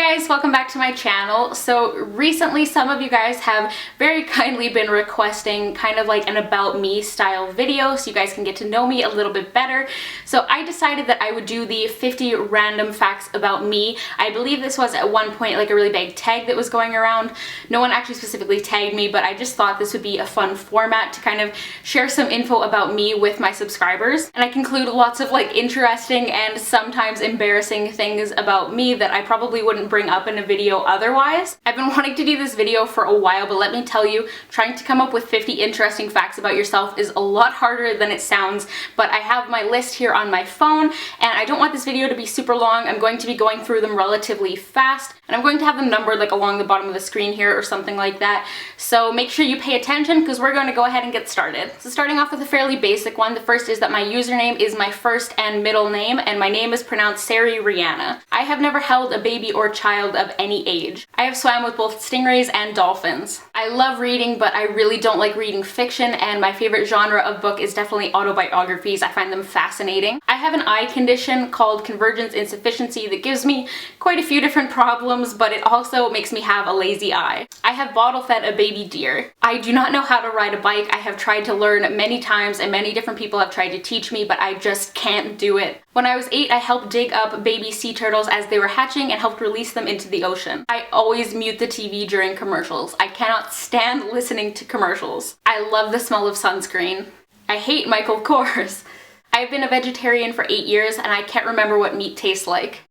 guys, welcome back to my channel. So recently some of you guys have very kindly been requesting kind of like an about me style video so you guys can get to know me a little bit better. So I decided that I would do the 50 random facts about me. I believe this was at one point like a really big tag that was going around. No one actually specifically tagged me, but I just thought this would be a fun format to kind of share some info about me with my subscribers. And I conclude lots of like interesting and sometimes embarrassing things about me that I probably wouldn't bring up in a video otherwise. I've been wanting to do this video for a while, but let me tell you, trying to come up with 50 interesting facts about yourself is a lot harder than it sounds. But I have my list here on my phone, and I don't want this video to be super long. I'm going to be going through them relatively fast, and I'm going to have them numbered like along the bottom of the screen here or something like that. So make sure you pay attention because we're going to go ahead and get started. So starting off with a fairly basic one, the first is that my username is my first and middle name, and my name is pronounced Sari Rihanna. I have never held a baby or child of any age. I have swam with both stingrays and dolphins. I love reading, but I really don't like reading fiction, and my favorite genre of book is definitely autobiographies. I find them fascinating. I have an eye condition called convergence insufficiency that gives me quite a few different problems, but it also makes me have a lazy eye. I have bottle fed a baby deer. I do not know how to ride a bike. I have tried to learn many times, and many different people have tried to teach me, but I just can't do it. When I was 8, I helped dig up baby sea turtles as they were hatching and helped release them into the ocean. I always mute the TV during commercials. I cannot stand listening to commercials. I love the smell of sunscreen. I hate Michael Kors. I've been a vegetarian for 8 years and I can't remember what meat tastes like.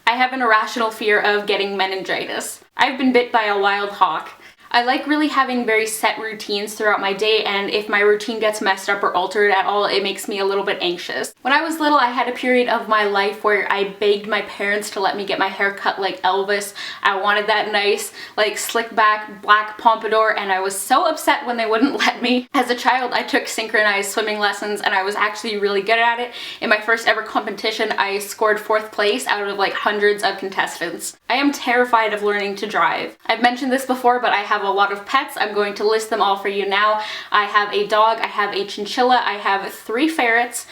I have an irrational fear of getting meningitis. I've been bit by a wild hawk. I like really having very set routines throughout my day, and if my routine gets messed up or altered at all, it makes me a little bit anxious. When I was little, I had a period of my life where I begged my parents to let me get my hair cut like Elvis. I wanted that nice, like slick back, black pompadour, and I was so upset when they wouldn't let me. As a child, I took synchronized swimming lessons, and I was actually really good at it. In my first ever competition, I scored 4th place out of like hundreds of contestants. I am terrified of learning to drive. I've mentioned this before, but I have a lot of pets. I'm going to list them all for you now. I have a dog, I have a chinchilla, I have 3 ferrets,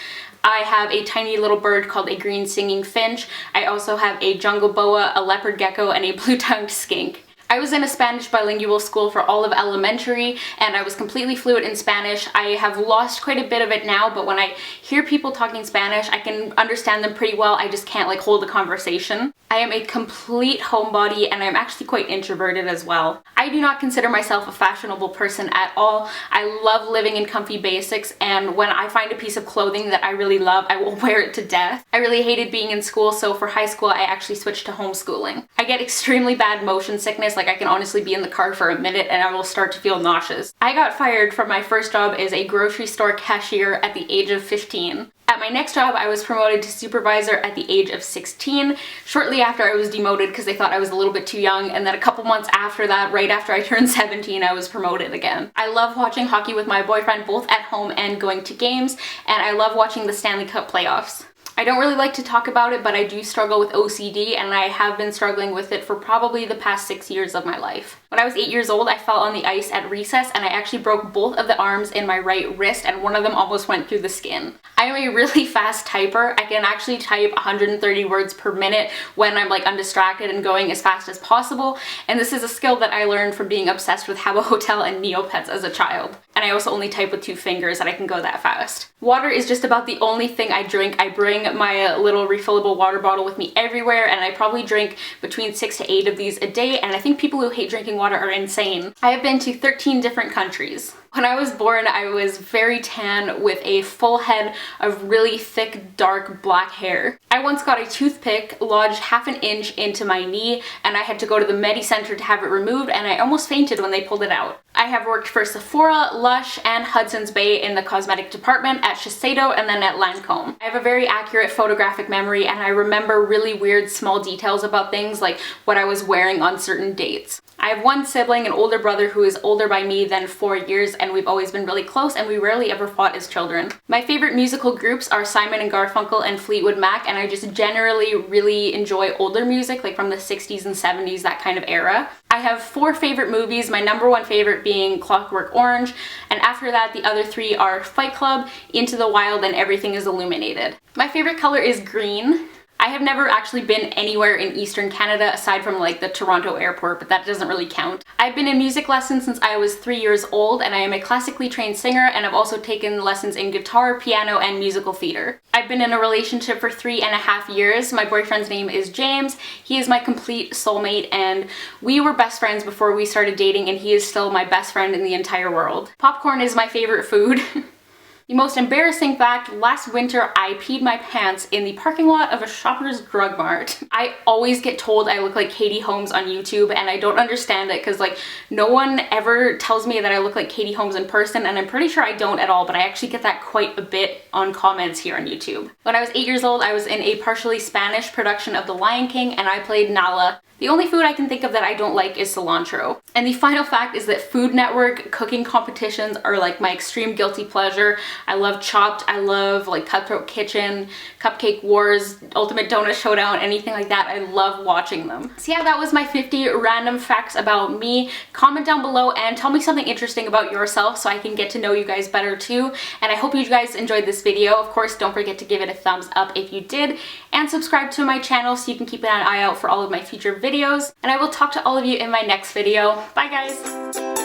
I have a tiny little bird called a green singing finch. I also have a jungle boa, a leopard gecko, and a blue-tongued skink. I was in a Spanish bilingual school for all of elementary, and I was completely fluent in Spanish. I have lost quite a bit of it now, but when I hear people talking Spanish, I can understand them pretty well. I just can't like hold a conversation. I am a complete homebody, and I'm actually quite introverted as well. I do not consider myself a fashionable person at all. I love living in comfy basics, and when I find a piece of clothing that I really love, I will wear it to death. I really hated being in school, so for high school, I actually switched to homeschooling. I get extremely bad motion sickness. Like I can honestly be in the car for a minute and I will start to feel nauseous. I got fired from my first job as a grocery store cashier at the age of 15. At my next job, I was promoted to supervisor at the age of 16, shortly after I was demoted because they thought I was a little bit too young, and then a couple months after that, right after I turned 17, I was promoted again. I love watching hockey with my boyfriend both at home and going to games, and I love watching the Stanley Cup playoffs. I don't really like to talk about it, but I do struggle with OCD, and I have been struggling with it for probably the past 6 years of my life. When I was 8 years old, I fell on the ice at recess, and I actually broke both of the arms in my right wrist, and one of them almost went through the skin. I am a really fast typer. I can actually type 130 words per minute when I'm like undistracted and going as fast as possible, and this is a skill that I learned from being obsessed with Habbo Hotel and Neopets as a child. And I also only type with 2 fingers and I can go that fast. Water is just about the only thing I drink. I bring my little refillable water bottle with me everywhere, and I probably drink between 6 to 8 of these a day, and I think people who hate drinking water are insane. I have been to 13 different countries. When I was born, I was very tan with a full head of really thick, dark black hair. I once got a toothpick lodged half an inch into my knee, and I had to go to the Medi Center to have it removed, and I almost fainted when they pulled it out. I have worked for Sephora, Lush, and Hudson's Bay in the cosmetic department, at Shiseido, and then at Lancome. I have a very accurate photographic memory, and I remember really weird small details about things like what I was wearing on certain dates. I have one sibling, an older brother who is older by me than 4 years, and we've always been really close and we rarely ever fought as children. My favorite musical groups are Simon and Garfunkel and Fleetwood Mac, and I just generally really enjoy older music, like from the 60s and 70s, that kind of era. I have 4 favorite movies, my number 1 favorite being Clockwork Orange, and after that the other 3 are Fight Club, Into the Wild, and Everything is Illuminated. My favorite color is green. I have never actually been anywhere in Eastern Canada aside from like the Toronto airport, but that doesn't really count. I've been in music lessons since I was 3 years old, and I am a classically trained singer, and I've also taken lessons in guitar, piano, and musical theater. I've been in a relationship for 3.5 years. My boyfriend's name is James. He is my complete soulmate, and we were best friends before we started dating, and he is still my best friend in the entire world. Popcorn is my favorite food. The most embarrassing fact, last winter I peed my pants in the parking lot of a Shoppers Drug Mart. I always get told I look like Katie Holmes on YouTube, and I don't understand it because like no one ever tells me that I look like Katie Holmes in person, and I'm pretty sure I don't at all, but I actually get that quite a bit on comments here on YouTube. When I was 8 years old, I was in a partially Spanish production of The Lion King, and I played Nala. The only food I can think of that I don't like is cilantro. And the final fact is that Food Network cooking competitions are like my extreme guilty pleasure. I love Chopped, I love like Cutthroat Kitchen, Cupcake Wars, Ultimate Donut Showdown, anything like that. I love watching them. So yeah, that was my 50 random facts about me. Comment down below and tell me something interesting about yourself so I can get to know you guys better too. And I hope you guys enjoyed this video. Of course, don't forget to give it a thumbs up if you did, and subscribe to my channel so you can keep an eye out for all of my future videos. And I will talk to all of you in my next video. Bye guys!